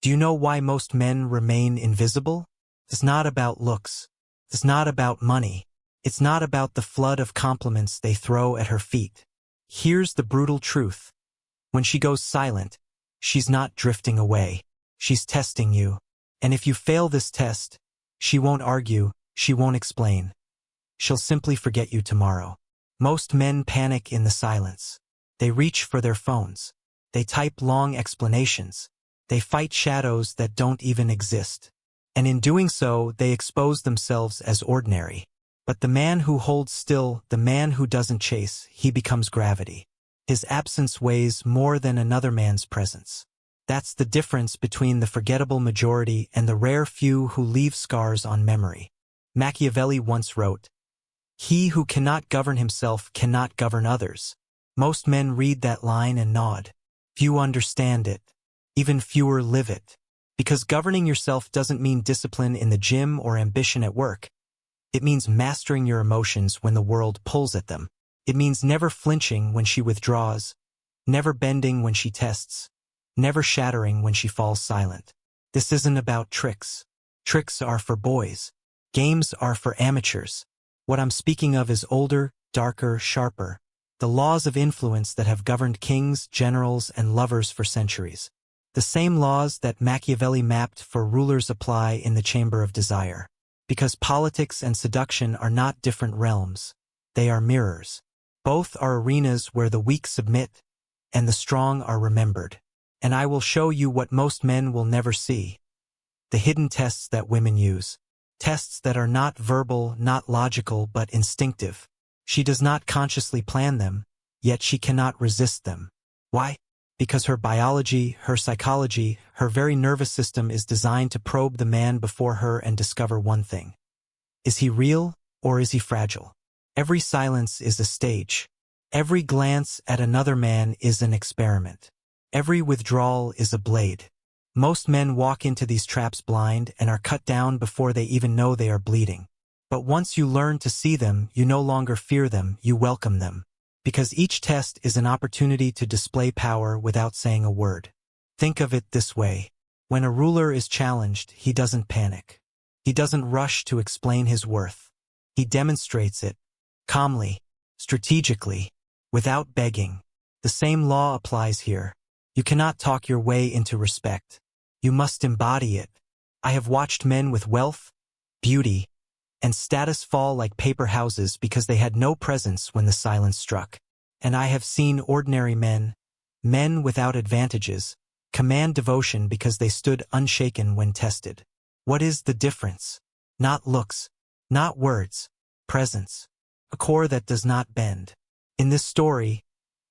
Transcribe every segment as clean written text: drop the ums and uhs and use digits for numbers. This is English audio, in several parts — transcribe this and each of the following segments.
Do you know why most men remain invisible? It's not about looks. It's not about money. It's not about the flood of compliments they throw at her feet. Here's the brutal truth. When she goes silent, she's not drifting away. She's testing you. And if you fail this test, she won't argue, she won't explain. She'll simply forget you tomorrow. Most men panic in the silence. They reach for their phones. They type long explanations. They fight shadows that don't even exist. And in doing so, they expose themselves as ordinary. But the man who holds still, the man who doesn't chase, he becomes gravity. His absence weighs more than another man's presence. That's the difference between the forgettable majority and the rare few who leave scars on memory. Machiavelli once wrote, "He who cannot govern himself cannot govern others." Most men read that line and nod. Few understand it. Even fewer live it. Because governing yourself doesn't mean discipline in the gym or ambition at work. It means mastering your emotions when the world pulls at them. It means never flinching when she withdraws, never bending when she tests, never shattering when she falls silent. This isn't about tricks. Tricks are for boys. Games are for amateurs. What I'm speaking of is older, darker, sharper. The laws of influence that have governed kings, generals, and lovers for centuries. The same laws that Machiavelli mapped for rulers apply in the chamber of desire. Because politics and seduction are not different realms. They are mirrors. Both are arenas where the weak submit and the strong are remembered. And I will show you what most men will never see. The hidden tests that women use. Tests that are not verbal, not logical, but instinctive. She does not consciously plan them, yet she cannot resist them. Why? Because her biology, her psychology, her very nervous system is designed to probe the man before her and discover one thing. Is he real, or is he fragile? Every silence is a stage. Every glance at another man is an experiment. Every withdrawal is a blade. Most men walk into these traps blind and are cut down before they even know they are bleeding. But once you learn to see them, you no longer fear them, you welcome them. Because each test is an opportunity to display power without saying a word. Think of it this way. When a ruler is challenged, he doesn't panic. He doesn't rush to explain his worth. He demonstrates it, calmly, strategically, without begging. The same law applies here. You cannot talk your way into respect. You must embody it. I have watched men with wealth, beauty, and status fall like paper houses because they had no presence when the silence struck. And I have seen ordinary men, men without advantages, command devotion because they stood unshaken when tested. What is the difference? Not looks, not words, presence. A core that does not bend. In this story,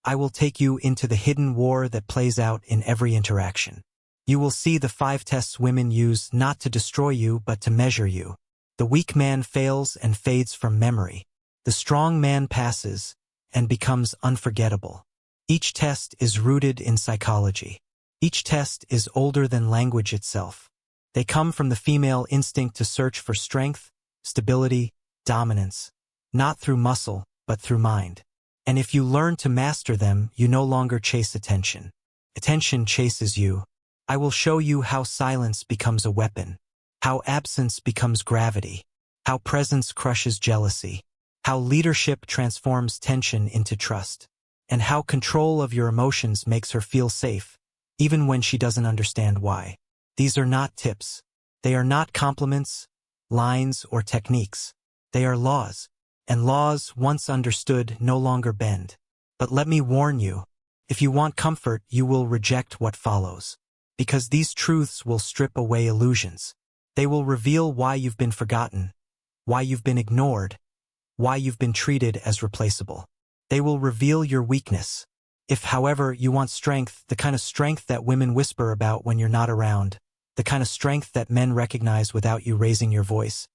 I will take you into the hidden war that plays out in every interaction. You will see the 5 tests women use not to destroy you but to measure you. The weak man fails and fades from memory. The strong man passes and becomes unforgettable. Each test is rooted in psychology. Each test is older than language itself. They come from the female instinct to search for strength, stability, dominance, not through muscle, but through mind. And if you learn to master them, you no longer chase attention. Attention chases you. I will show you how silence becomes a weapon. How absence becomes gravity, how presence crushes jealousy, how leadership transforms tension into trust, and how control of your emotions makes her feel safe, even when she doesn't understand why. These are not tips. They are not compliments, lines, or techniques. They are laws, and laws, once understood, no longer bend. But let me warn you, if you want comfort, you will reject what follows. Because these truths will strip away illusions. They will reveal why you've been forgotten, why you've been ignored, why you've been treated as replaceable. They will reveal your weakness. If, however, you want strength, the kind of strength that women whisper about when you're not around, the kind of strength that men recognize without you raising your voice,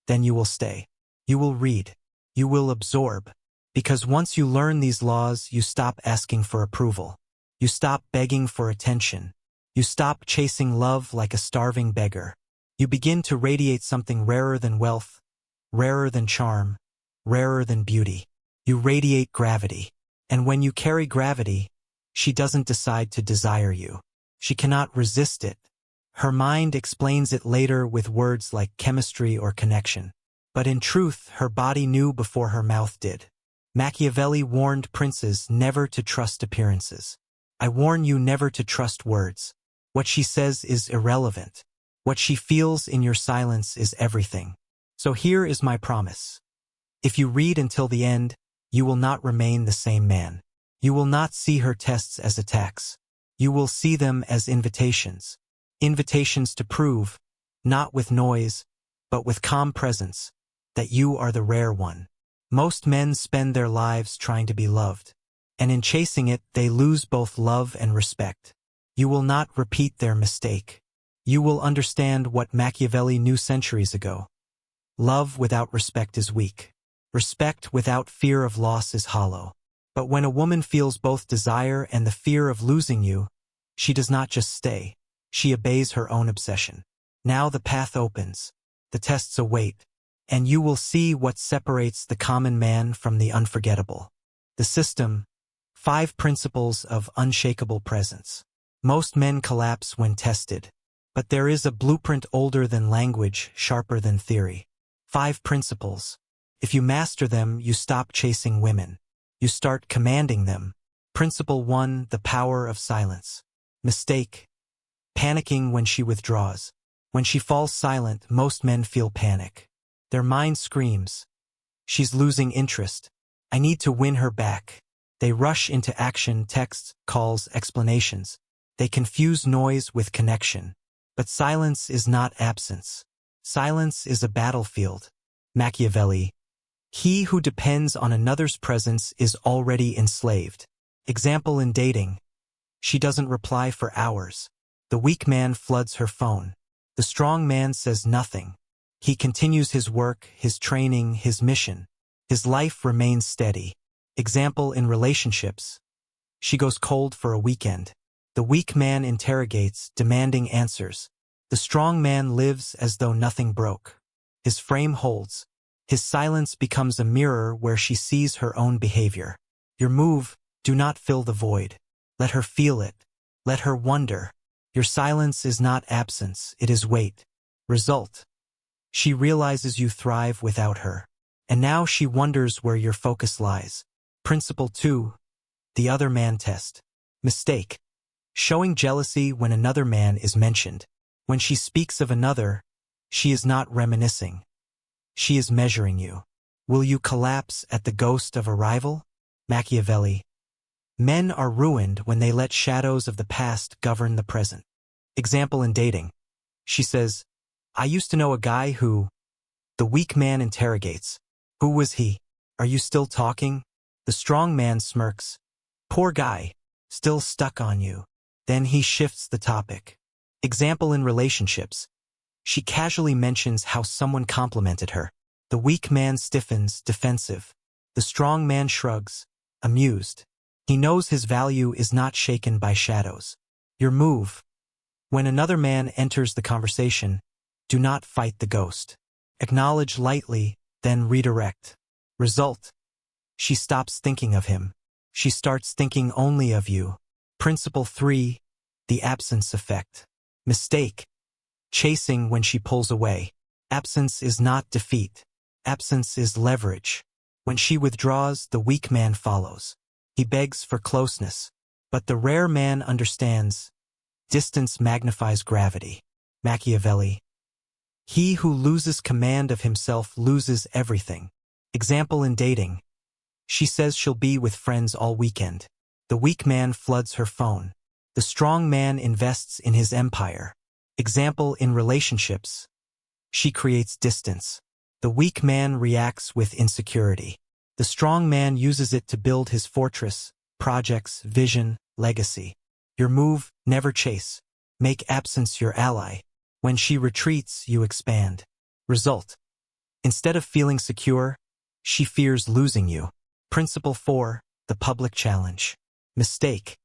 then you will stay. You will read. You will absorb. Because once you learn these laws, you stop asking for approval. You stop begging for attention. You stop chasing love like a starving beggar. You begin to radiate something rarer than wealth, rarer than charm, rarer than beauty. You radiate gravity. And when you carry gravity, she doesn't decide to desire you. She cannot resist it. Her mind explains it later with words like chemistry or connection. But in truth, her body knew before her mouth did. Machiavelli warned princes never to trust appearances. I warn you never to trust words. What she says is irrelevant. What she feels in your silence is everything. So here is my promise. If you read until the end, you will not remain the same man. You will not see her tests as attacks. You will see them as invitations. Invitations to prove, not with noise, but with calm presence, that you are the rare one. Most men spend their lives trying to be loved, and in chasing it, they lose both love and respect. You will not repeat their mistake. You will understand what Machiavelli knew centuries ago. Love without respect is weak. Respect without fear of loss is hollow. But when a woman feels both desire and the fear of losing you, she does not just stay. She obeys her own obsession. Now the path opens. The tests await. And you will see what separates the common man from the unforgettable. The system, 5 principles of unshakable presence. Most men collapse when tested. But there is a blueprint older than language, sharper than theory. 5 principles. If you master them, you stop chasing women. You start commanding them. Principle 1, the power of silence. Mistake. Panicking when she withdraws. When she falls silent, most men feel panic. Their mind screams, she's losing interest. I need to win her back. They rush into action, texts, calls, explanations. They confuse noise with connection. But silence is not absence. Silence is a battlefield. Machiavelli. He who depends on another's presence is already enslaved. Example in dating. She doesn't reply for hours. The weak man floods her phone. The strong man says nothing. He continues his work, his training, his mission. His life remains steady. Example in relationships. She goes cold for a weekend. The weak man interrogates, demanding answers. The strong man lives as though nothing broke. His frame holds. His silence becomes a mirror where she sees her own behavior. Your move, do not fill the void. Let her feel it. Let her wonder. Your silence is not absence, it is weight. Result. She realizes you thrive without her. And now she wonders where your focus lies. Principle 2. The other man test. Mistake. Showing jealousy when another man is mentioned. When she speaks of another, she is not reminiscing. She is measuring you. Will you collapse at the ghost of a rival? Machiavelli. Men are ruined when they let shadows of the past govern the present. Example in dating. She says, I used to know a guy who... The weak man interrogates. Who was he? Are you still talking? The strong man smirks. Poor guy. Still stuck on you. Then he shifts the topic. Example in relationships. She casually mentions how someone complimented her. The weak man stiffens, defensive. The strong man shrugs, amused. He knows his value is not shaken by shadows. Your move. When another man enters the conversation, do not fight the ghost. Acknowledge lightly, then redirect. Result. She stops thinking of him. She starts thinking only of you. Principle 3. The absence effect. Mistake. Chasing when she pulls away. Absence is not defeat. Absence is leverage. When she withdraws, the weak man follows. He begs for closeness. But the rare man understands. Distance magnifies gravity. Machiavelli. He who loses command of himself loses everything. Example in dating. She says she'll be with friends all weekend. The weak man floods her phone. The strong man invests in his empire. Example in relationships. She creates distance. The weak man reacts with insecurity. The strong man uses it to build his fortress, projects, vision, legacy. Your move, never chase. Make absence your ally. When she retreats, you expand. Result. Instead of feeling secure, she fears losing you. Principle 4. The public challenge. Mistake.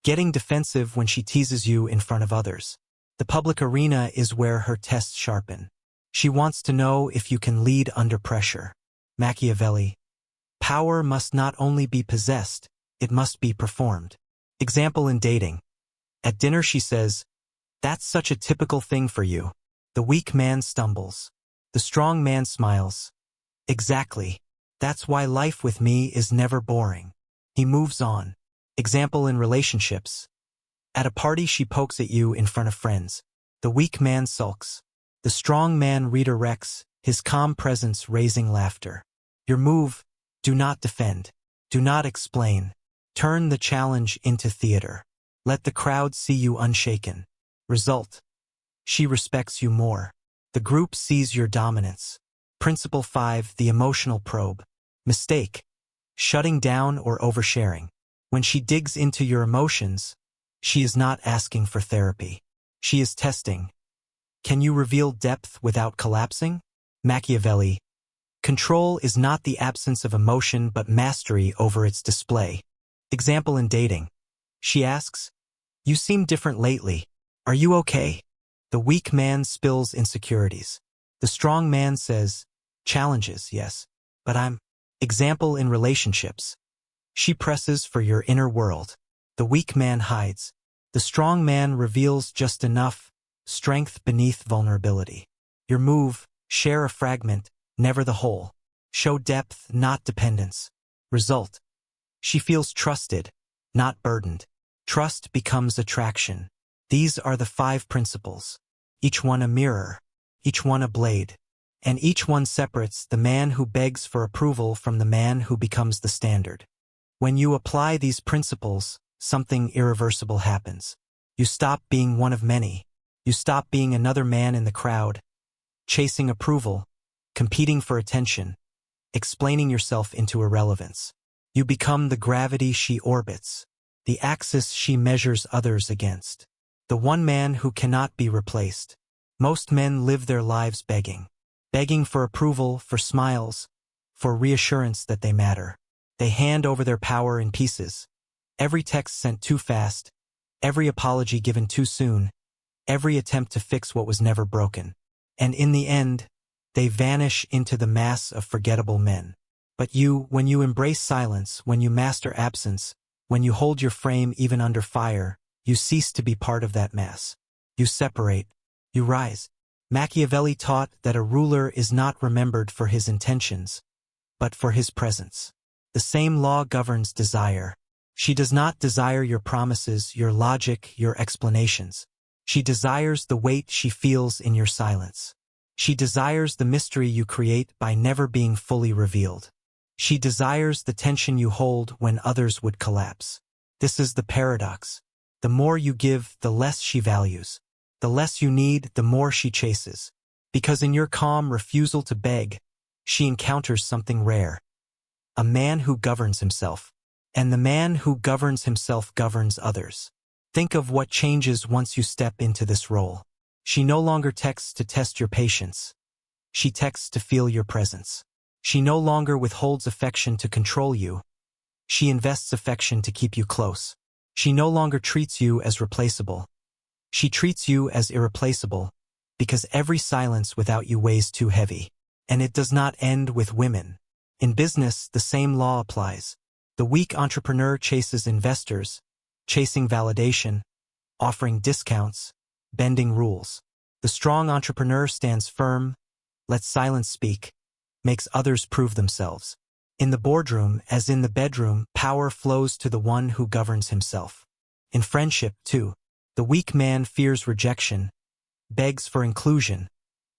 Getting defensive when she teases you in front of others. The public arena is where her tests sharpen. She wants to know if you can lead under pressure. Machiavelli. Power must not only be possessed, it must be performed. Example in dating. At dinner she says, That's such a typical thing for you. The weak man stumbles. The strong man smiles. Exactly. That's why life with me is never boring. He moves on. Example in relationships. At a party she pokes at you in front of friends. The weak man sulks. The strong man redirects, his calm presence raising laughter. Your move: do not defend. Do not explain. Turn the challenge into theater. Let the crowd see you unshaken. Result: she respects you more. The group sees your dominance. Principle 5, the emotional probe. Mistake: shutting down or oversharing. When she digs into your emotions, she is not asking for therapy. She is testing. Can you reveal depth without collapsing? Machiavelli. Control is not the absence of emotion but mastery over its display. Example in dating. She asks, "You seem different lately. Are you okay?" The weak man spills insecurities. The strong man says, "Challenges, yes, but I'm." Example in relationships. She presses for your inner world. The weak man hides. The strong man reveals just enough, strength beneath vulnerability. Your move: share a fragment, never the whole. Show depth, not dependence. Result: she feels trusted, not burdened. Trust becomes attraction. These are the 5 principles. Each one a mirror, each one a blade, and each one separates the man who begs for approval from the man who becomes the standard. When you apply these principles, something irreversible happens. You stop being one of many. You stop being another man in the crowd, chasing approval, competing for attention, explaining yourself into irrelevance. You become the gravity she orbits, the axis she measures others against, the one man who cannot be replaced. Most men live their lives begging for approval, for smiles, for reassurance that they matter. They hand over their power in pieces. Every text sent too fast, every apology given too soon, every attempt to fix what was never broken. And in the end, they vanish into the mass of forgettable men. But you, when you embrace silence, when you master absence, when you hold your frame even under fire, you cease to be part of that mass. You separate. You rise. Machiavelli taught that a ruler is not remembered for his intentions, but for his presence. The same law governs desire. She does not desire your promises, your logic, your explanations. She desires the weight she feels in your silence. She desires the mystery you create by never being fully revealed. She desires the tension you hold when others would collapse. This is the paradox. The more you give, the less she values. The less you need, the more she chases. Because in your calm refusal to beg, she encounters something rare. A man who governs himself. And the man who governs himself governs others. Think of what changes once you step into this role. She no longer texts to test your patience. She texts to feel your presence. She no longer withholds affection to control you. She invests affection to keep you close. She no longer treats you as replaceable. She treats you as irreplaceable, because every silence without you weighs too heavy. And it does not end with women. In business, the same law applies. The weak entrepreneur chases investors, chasing validation, offering discounts, bending rules. The strong entrepreneur stands firm, lets silence speak, makes others prove themselves. In the boardroom, as in the bedroom, power flows to the one who governs himself. In friendship, too, the weak man fears rejection, begs for inclusion,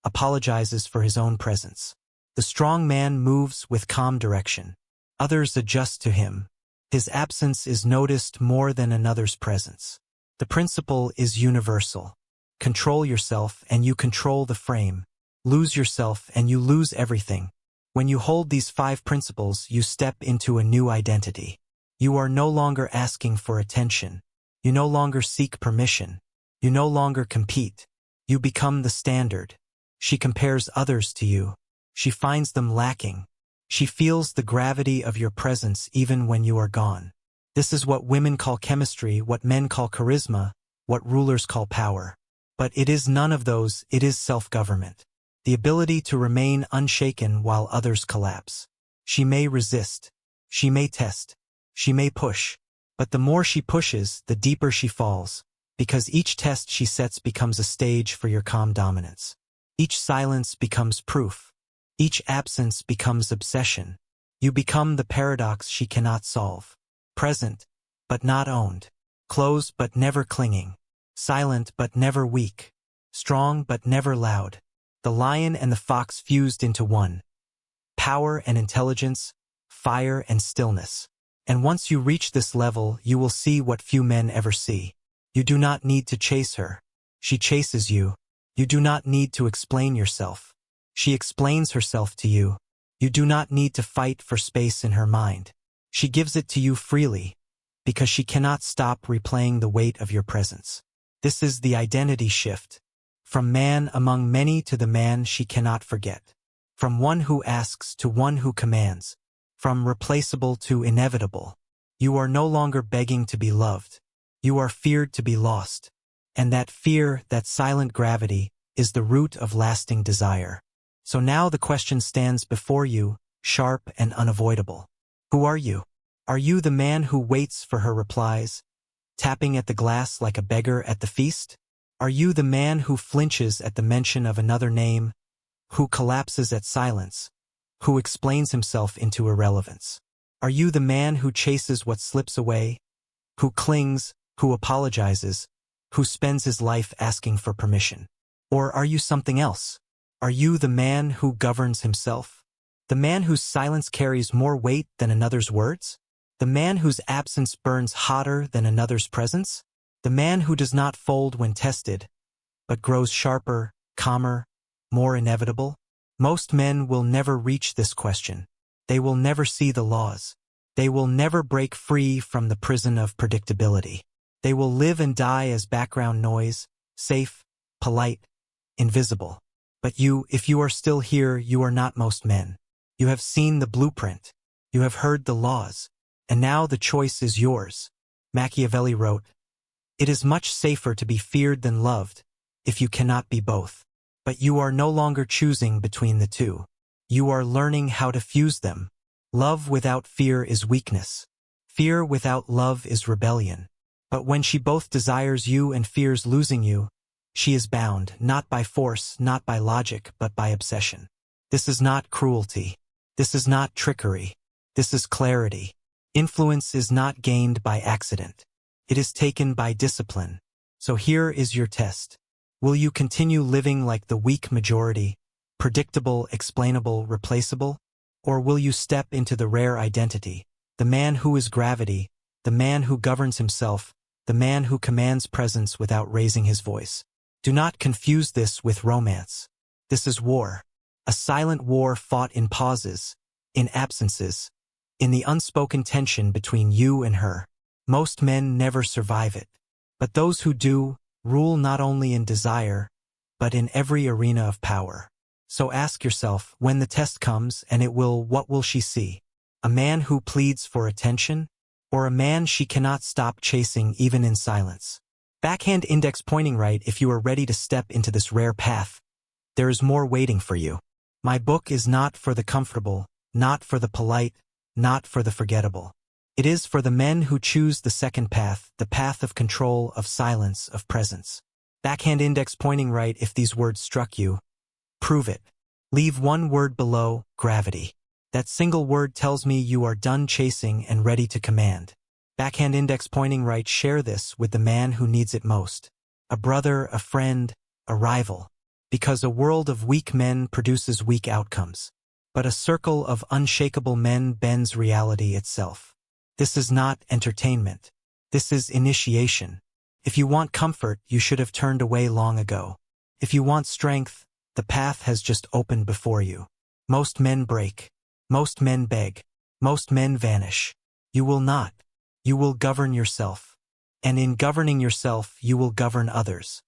apologizes for his own presence. The strong man moves with calm direction. Others adjust to him. His absence is noticed more than another's presence. The principle is universal. Control yourself and you control the frame. Lose yourself and you lose everything. When you hold these 5 principles, you step into a new identity. You are no longer asking for attention. You no longer seek permission. You no longer compete. You become the standard. She compares others to you. She finds them lacking. She feels the gravity of your presence even when you are gone. This is what women call chemistry, what men call charisma, what rulers call power. But it is none of those, it is self-government. The ability to remain unshaken while others collapse. She may resist. She may test. She may push. But the more she pushes, the deeper she falls. Because each test she sets becomes a stage for your calm dominance. Each silence becomes proof. Each absence becomes obsession. You become the paradox she cannot solve. Present, but not owned. Close but never clinging. Silent but never weak. Strong but never loud. The lion and the fox fused into one. Power and intelligence, fire and stillness. And once you reach this level, you will see what few men ever see. You do not need to chase her. She chases you. You do not need to explain yourself. She explains herself to you. You do not need to fight for space in her mind. She gives it to you freely, because she cannot stop replaying the weight of your presence. This is the identity shift. From man among many to the man she cannot forget. From one who asks to one who commands. From replaceable to inevitable. You are no longer begging to be loved. You are feared to be lost. And that fear, that silent gravity, is the root of lasting desire. So now the question stands before you, sharp and unavoidable. Who are you? Are you the man who waits for her replies, tapping at the glass like a beggar at the feast? Are you the man who flinches at the mention of another name, who collapses at silence, who explains himself into irrelevance? Are you the man who chases what slips away, who clings, who apologizes, who spends his life asking for permission? Or are you something else? Are you the man who governs himself? The man whose silence carries more weight than another's words? The man whose absence burns hotter than another's presence? The man who does not fold when tested, but grows sharper, calmer, more inevitable? Most men will never reach this question. They will never see the laws. They will never break free from the prison of predictability. They will live and die as background noise, safe, polite, invisible. But you, if you are still here, you are not most men. You have seen the blueprint. You have heard the laws. And now the choice is yours. Machiavelli wrote, "It is much safer to be feared than loved, if you cannot be both." But you are no longer choosing between the two. You are learning how to fuse them. Love without fear is weakness. Fear without love is rebellion. But when she both desires you and fears losing you, she is bound, not by force, not by logic, but by obsession. This is not cruelty. This is not trickery. This is clarity. Influence is not gained by accident. It is taken by discipline. So here is your test. Will you continue living like the weak majority, predictable, explainable, replaceable? Or will you step into the rare identity, the man who is gravity, the man who governs himself, the man who commands presence without raising his voice? Do not confuse this with romance. This is war. A silent war fought in pauses, in absences, in the unspoken tension between you and her. Most men never survive it. But those who do, rule not only in desire, but in every arena of power. So ask yourself, when the test comes, and it will, what will she see? A man who pleads for attention? Or a man she cannot stop chasing even in silence? Backhand index pointing right if you are ready to step into this rare path. There is more waiting for you. My book is not for the comfortable, not for the polite, not for the forgettable. It is for the men who choose the second path, the path of control, of silence, of presence. Backhand index pointing right if these words struck you. Prove it. Leave one word below, gravity. That single word tells me you are done chasing and ready to command. Backhand index pointing right, share this with the man who needs it most. A brother, a friend, a rival. Because a world of weak men produces weak outcomes. But a circle of unshakable men bends reality itself. This is not entertainment. This is initiation. If you want comfort, you should have turned away long ago. If you want strength, the path has just opened before you. Most men break. Most men beg. Most men vanish. You will not. You will govern yourself. And in governing yourself, you will govern others.